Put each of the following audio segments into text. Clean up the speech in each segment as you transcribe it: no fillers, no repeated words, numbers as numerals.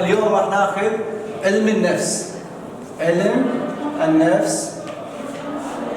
اليوم راح ناخذ علم النفس. علم النفس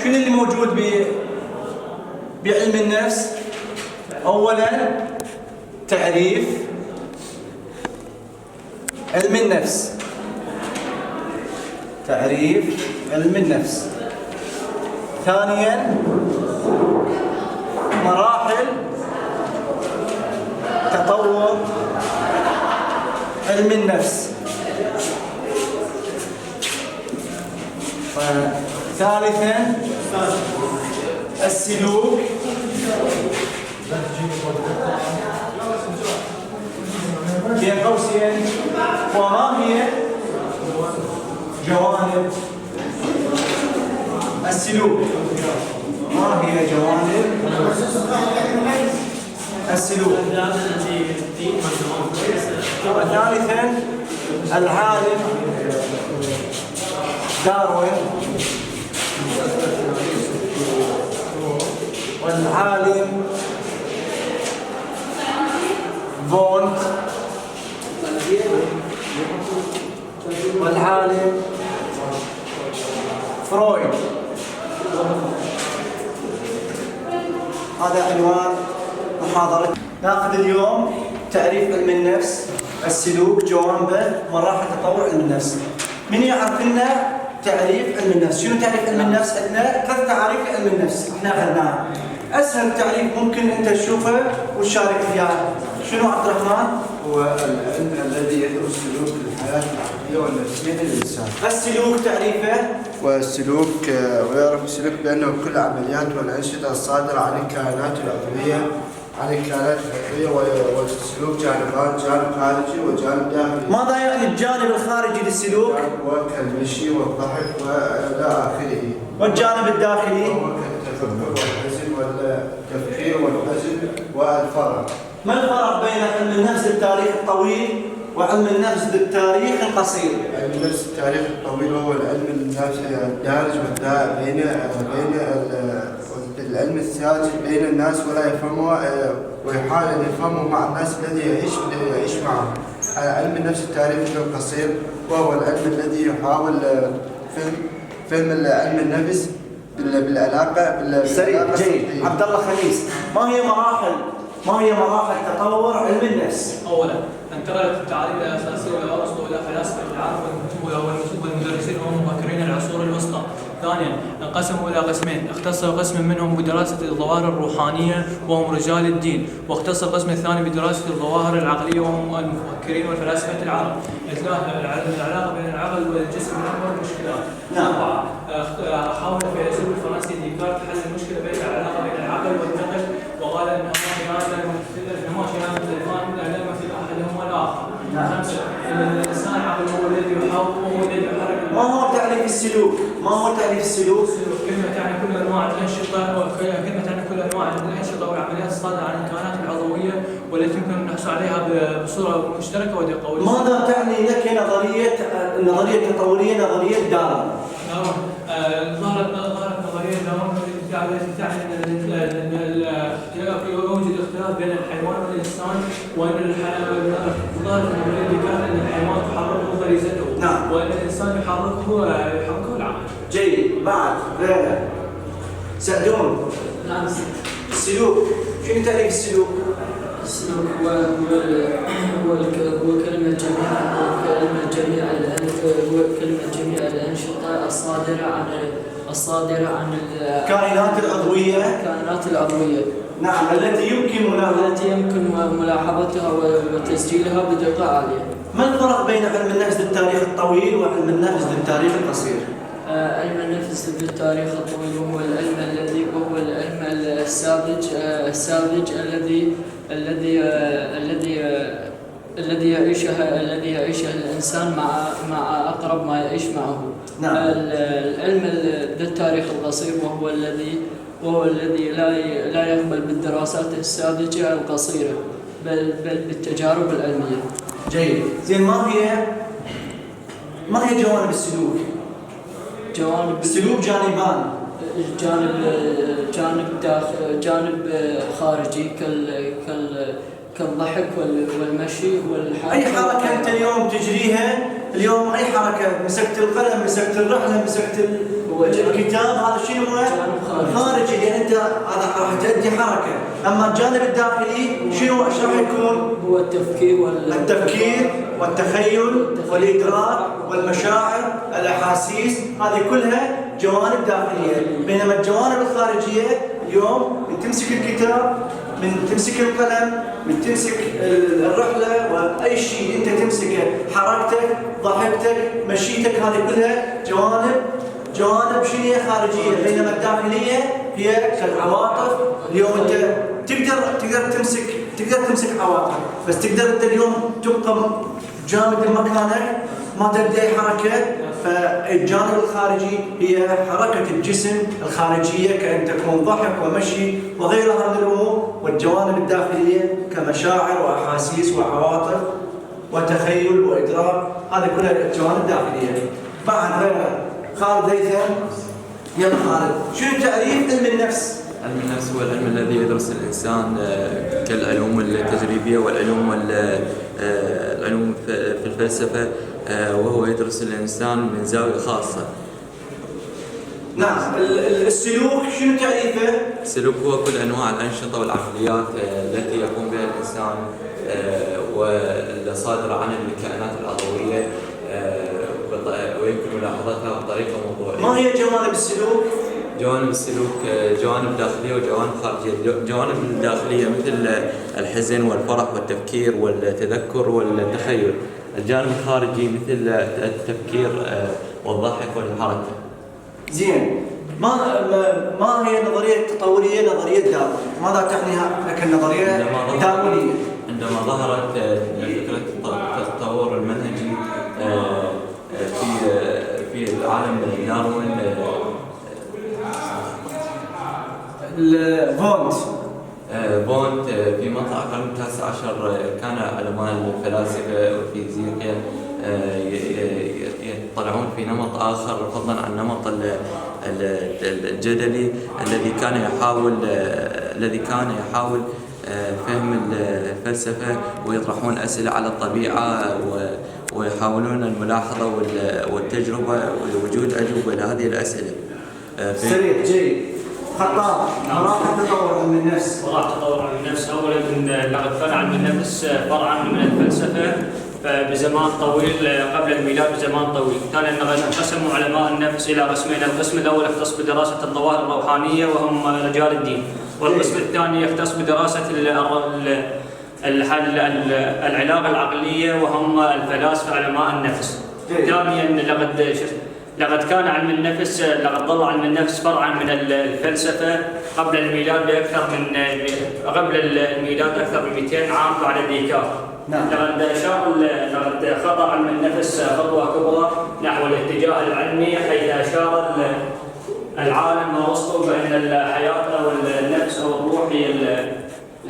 شنو اللي موجود بعلم النفس؟ اولا تعريف علم النفس. تعريف علم النفس. ثانيا مراحل تطور علم النفس. ثالثا السلوك. بين قوسين وما هي جوانب السلوك؟ ما هي جوانب السلوك؟ ثالثا العالم داروين والعالم فونت والعالم فرويد. هذا عنوان محاضرة. ناخذ اليوم تعريف علم النفس، السلوك، جوانبه، مراحل تطور علم النفس. من يعرف لنا تعريف علم النفس؟ شنو تعريف علم النفس؟ عندنا 3 تعاريف لعلم النفس احنا اخذناها. اسهل تعريف ممكن انت تشوفه وتشارك فيها شنو عبد الرحمن؟ هو العلم الذي يدرس سلوك الحياة العقلية والنفسية للإنسان. السلوك تعريفه؟ والسلوك ويعرف السلوك بأنه كل العمليات والأنشطة الصادرة عن الكائنات العضوية والسلوك جانبان، جانب خارجي وجانب داخلي. ماذا يعني الجانب الخارجي للسلوك؟ هو كالمشي والضحك وإلى آخره. والجانب الداخلي؟ هو كالتفكر والحزن والتفكير والحزن والفرح. ما الفرق بين علم النفس للتاريخ الطويل وعلم النفس للتاريخ القصير؟ علم النفس التاريخ الطويل هو العلم النفس الدارج بين العلم الساذج بين الناس ولا يفهمه ويحاول ان يفهمه مع الناس الذي يعيش معهم. علم النفس التاريخي القصير وهو العلم الذي يحاول فهم علم النفس بالعلاقه سريع جيد. عبد الله خميس، ما هي مراحل تطور علم النفس؟ اولا انتقلت التعاليم الاساسيه الى ارسطو الى فلاسفه العرب والمدرسين والمفكرين العصور الوسطى. ثانيا انقسموا الى قسمين، اختص قسم منهم بدراسه الظواهر الروحانيه وهم رجال الدين، واختص القسم الثاني بدراسه الظواهر العقليه وهم المفكرين والفلاسفه العرب. العلاقه بين العقل والجسم من اكبر المشكلات. اربعه حاول الفيلسوف الفرنسي ديكارت حل المشكله بين العلاقه بين العقل والنقل، وقال ان هما شيئان مختلفان لا يمثل احدهما الاخر. خمسه ان الانسان عقله هو الذي يحاول وهو الذي يحرك. ما هو تعريف السلوك؟ ما هو تعريف السلوك؟ كلمة تعني كل أنواع الأنشطة والعمليات الصادرة عن الكائنات العضوية والتي يمكن أن نحصل عليها بصورة مشتركة ودقة. ماذا تعني لك النظرية التطورية نظرية داروين؟ ظهرت نظرية داروين التي تعني أن يوجد اختلاف بين الحيوان والإنسان، وأن ظهرت نظرية ديكارت أن الحيوان تحركه غريزته. نعم. وأن الإنسان يحركه العقل. جيد. بعد غيره سعدون. نعم. السلوك شنو تعريف السلوك؟ السلوك هو كلمة جميع الأنشطة الصادرة عن الكائنات العضوية. نعم. التي يمكن ملاحظتها وتسجيلها بدقة عالية. ما الفرق بين علم النفس للتاريخ الطويل وعلم النفس للتاريخ القصير؟ علم النفس بالتاريخ الطويل وهو العلم الساذج الذي يعيشه الإنسان مع أقرب ما يعيش معه. نعم. العلم بالتاريخ القصير وهو الذي لا يقبل بالدراسات الساذجة القصيرة بل بالتجارب العلمية. جيد. زين، ما هي جوانب السلوك؟ السلوك جانبان، جانب خارجي كالضحك والمشي والحركة. اي حركه انت اليوم تجريها، اليوم اي حركه، مسكت القلم، مسكت الرحله، مسكت الكتاب، هذا شنو هو؟ خارجي، لان انت هذا راح تؤدي حركه. اما الجانب الداخلي شنو ايش راح يكون؟ هو التفكير التفكير والتخيل والادراك والمشاعر، الاحاسيس، هذه كلها جوانب داخليه. بينما الجوانب الخارجيه اليوم من تمسك الكتاب، من تمسك القلم، من تمسك الرحله، واي شيء انت تمسكه، حركتك، ضحكتك، مشيتك، هذه كلها جوانب شنو هي خارجيه. بينما الداخليه هي كالعواطف. اليوم انت تقدر تمسك عواطف، بس تقدر انت اليوم تبقى جامد بمكانك، ما تبدا اي حركه. فالجانب الخارجي هي حركه الجسم الخارجيه، كأن تكون ضحك ومشي وغيرها من الامور. والجوانب الداخليه كمشاعر واحاسيس وعواطف وتخيل وادراك، هذه كلها الجوانب الداخليه. بعد خالد هيثم، يلا خالد، شنو تعريف علم النفس؟ علم النفس هو العلم الذي يدرس الإنسان كالعلوم التجريبية والعلوم العلوم في الفلسفة، وهو يدرس الإنسان من زاوية خاصة. نعم. السلوك شنو تعريفه؟ السلوك هو كل أنواع الأنشطة والعمليات التي يقوم بها الإنسان والصادرة عن الكائنات العضوية، ويمكن ملاحظتها بطريقة موضوعية. ما هي جوانب السلوك؟ جوانب السلوك جوانب داخلية وجوانب خارجية. الجوانب الداخلية مثل الحزن والفرح والتفكير والتذكر والتخيل. الجانب الخارجي مثل التفكير والضحك والحركة. زين. ما هي النظرية التطورية؟ نظرية داروين، ماذا تعنيها لك النظرية الداروينية؟ عندما ظهرت فكرة التطور المنهجي في العالم داروين، فونت في مطلع القرن التاسع عشر كان علماء الفلاسفة والفيزيقيا يطلعون في نمط آخر فضلا عن النمط الجدلي الذي كان يحاول فهم الفلسفة، ويطرحون أسئلة على الطبيعة ويحاولون الملاحظة والتجربة لوجود أجوبة لهذه الأسئلة. سريع جيد. خطاب مراحل تطور علم النفس. مراحل تطور علم النفس، اولا لقد كان علم النفس فرعا من الفلسفه بزمان طويل قبل الميلاد بزمان طويل. ثانيا لقد انقسموا علماء النفس الى قسمين، القسم الاول يختص بدراسه الظواهر الروحانيه وهم رجال الدين، والقسم الثاني يختص بدراسه العلاقه العقليه وهم الفلاسفه علماء النفس. ثانيا لقد كان علم النفس، لقد ظل علم النفس فرعا من الفلسفه قبل الميلاد قبل الميلاد اكثر من 200 عام بعد ديكارت. نعم. لقد خطا علم النفس خطوه كبرى نحو الاتجاه العلمي، حيث اشار العالم ووصفه بان الحياه او النفس او الروح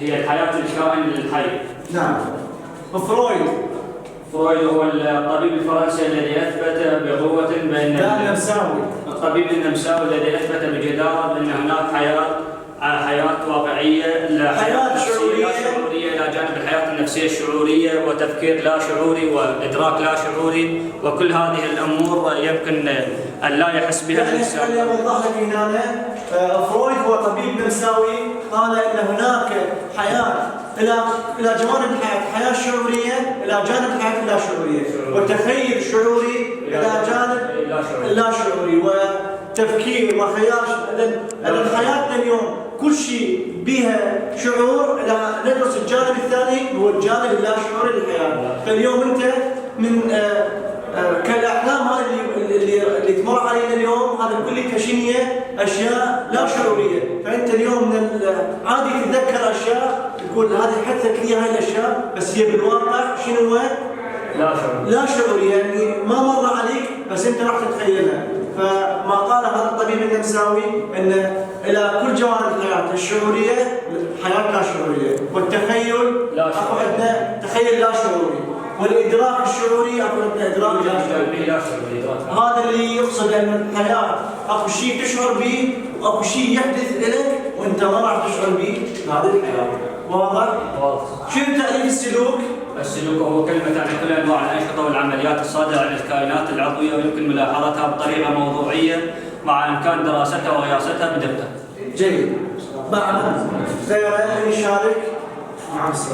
هي الحياه الكائن الحي. نعم. فرويد هو الطبيب الفرنسي الذي اثبت بقوه بان الطبيب النمساوي الذي اثبت بجداره بان هناك حياه واقعيه، حياه شعوريه الى جانب الحياه النفسيه الشعوريه، وتفكير لا شعوري وادراك لا شعوري، وكل هذه الامور يمكن ان لا يحس بها الانسان. خليني اوضح لك هنا. فرويد هو طبيب نمساوي، قال ان هناك حياه الى جوانب الحياه، حياه شعوريه الى جانب الحياه اللا شعوريه، وتخيل شعوري الى جانب اللا شعوري، وتفكير وخيال. لان حياتنا اليوم كل شيء بها شعور. ندرس الجانب الثاني هو الجانب اللا شعوري للحياه. فاليوم انت من كالاحلام هذه اللي تمر علينا اليوم، هذا كله كشنيه اشياء لا شعوريه. فانت اليوم من عادي تتذكر اشياء تقول هذه حدثت لي هاي الاشياء، بس هي بالواقع شنو هو؟ لا شعوريه، يعني ما مر عليك بس انت راح تتخيلها. فما قال هذا الطبيب النمساوي ان الى كل جوانب الحياه الشعوريه حياه لا شعوريه، والتخيل اكو عندنا تخيل لا شعوري، والادراك الشعوري اكو عندنا ادراك لا شعوري. هذا اللي يقصد ان الحياه اكو شيء تشعر به واكو شيء يحدث لك وانت ما راح تشعر به هذه الحياه. واضح؟ واضح. شنو تعريف السلوك؟ السلوك هو كلمة عن كل أنواع الأنشطة والعمليات الصادرة عن الكائنات العضوية ويمكن ملاحظتها بطريقة موضوعية مع إمكان دراستها وقياستها بدقة. جيد. بعد غيره يشارك.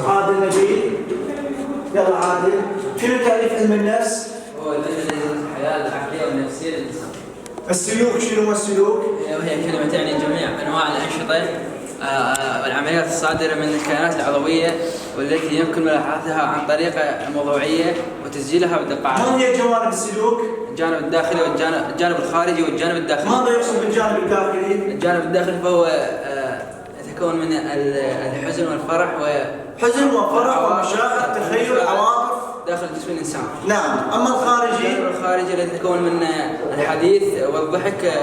عادل نبيل. يلا عادل. شنو تعريف علم النفس؟ هو العلم الذي يدرس الحياة العقلية والنفسية للإنسان. السلوك شنو هو السلوك؟ وهي كلمة تعني جميع أنواع الأنشطة والعمليات الصادرة من الكائنات العضوية والتي يمكن ملاحظتها عن طريق موضوعية وتسجيلها بدقة عالية. ما هي جوانب السلوك؟ الجانب الداخلي والجانب الخارجي والجانب الداخلي. ماذا يقصد بالجانب الداخلي؟ الجانب الداخلي فهو يتكون من الحزن والفرح حزن وفرح ومشاعر تخيل عواطف داخل جسم الإنسان. نعم. أما الخارجي؟ الجانب الخارجي الذي يتكون من الحديث والضحك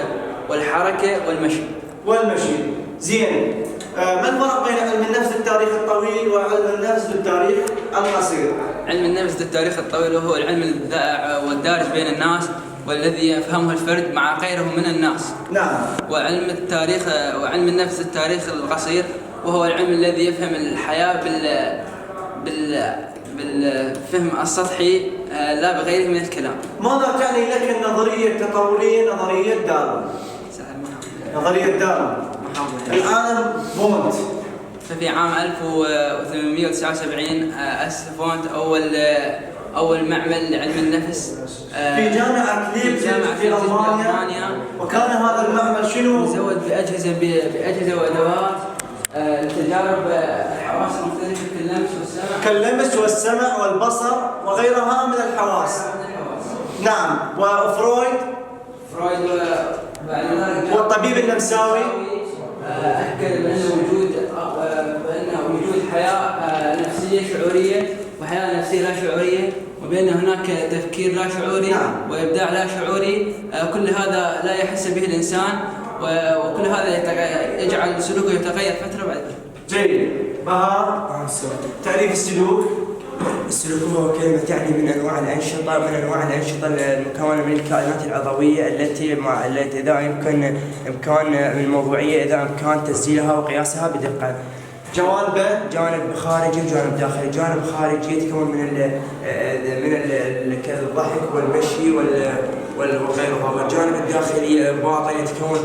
والحركة والمشي. والمشي. زين. ما الفرق بين علم النفس للتاريخ الطويل وعلم النفس للتاريخ القصير؟ علم النفس للتاريخ الطويل وهو العلم الذائع والدارج بين الناس والذي يفهمه الفرد مع غيره من الناس. نعم. وعلم النفس للتاريخ القصير وهو العلم الذي يفهم الحياة بالفهم السطحي لا بغيره من الكلام. ماذا تعني لك النظرية التطورية نظرية داروين؟ نظرية داروين. العالم بونت. ففي عام 1879 أسس بونت أول معمل لعلم النفس في جامعة ليبزيج في ألمانيا. وكان هذا المعمل شنو؟ مزود بأجهزة وأدوات لتجارب الحواس المختلفة كاللمس والسمع والبصر وغيرها من الحواس. نعم. وفرويد والطبيب النمساوي أكد بأن وجود حياة نفسية شعورية وحياة نفسية لا شعورية وبأن هناك تفكير لا شعوري وإبداع لا شعوري. كل هذا لا يحس به الإنسان وكل هذا يجعل سلوكه يتغير فترة بعد فترة. جيد. بهاء. تعريف السلوك؟ السلوك هو كلمة تعني من أنواع الأنشطة المكونة من الكائنات العضوية التي إذا يمكن الموضوعية إذا إمكان تسجيلها وقياسها بدقة. جانب خارجي وجانب داخلي. الجانب الخارجي يتكون من الضحك والمشي وغيرها. والجانب الداخلي باطن يتكون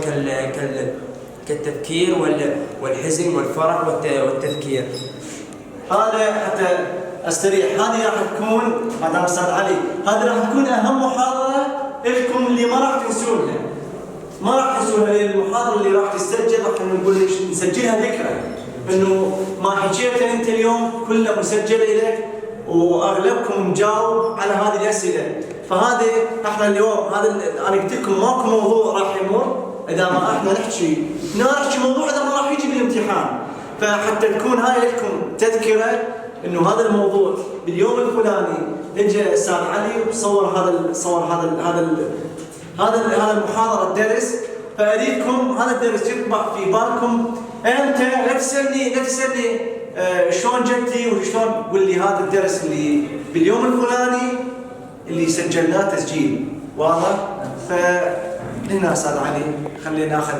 كالتفكير والحزن والفرح والتفكير. هذا حتى استريح. هذه راح تكون هذا استاذ علي، هذه راح تكون اهم محاضره لكم اللي ما راح تنسونها. ما راح تنسونها المحاضره اللي راح تسجل. راح نقول نسجلها ذكرى انه ما حكيته انت اليوم كله مسجل لك واغلبكم مجاوب على هذه الاسئله. فهذه احنا اليوم انا قلت لكم ماكو موضوع راح يمر اذا ما احنا نحكي موضوع اذا ما راح يجي بالامتحان. فحتى تكون هاي لكم تذكره انه هذا الموضوع باليوم الفلاني اجى استاذ علي وصور هذا المحاضره الدرس. فاريدكم هذا الدرس يطبع في بالكم انت نفس اللي شلون جبتي وشلون قول لي هذا الدرس اللي باليوم الفلاني اللي سجلناه تسجيل واضح. فهنا استاذ علي خلينا ناخذ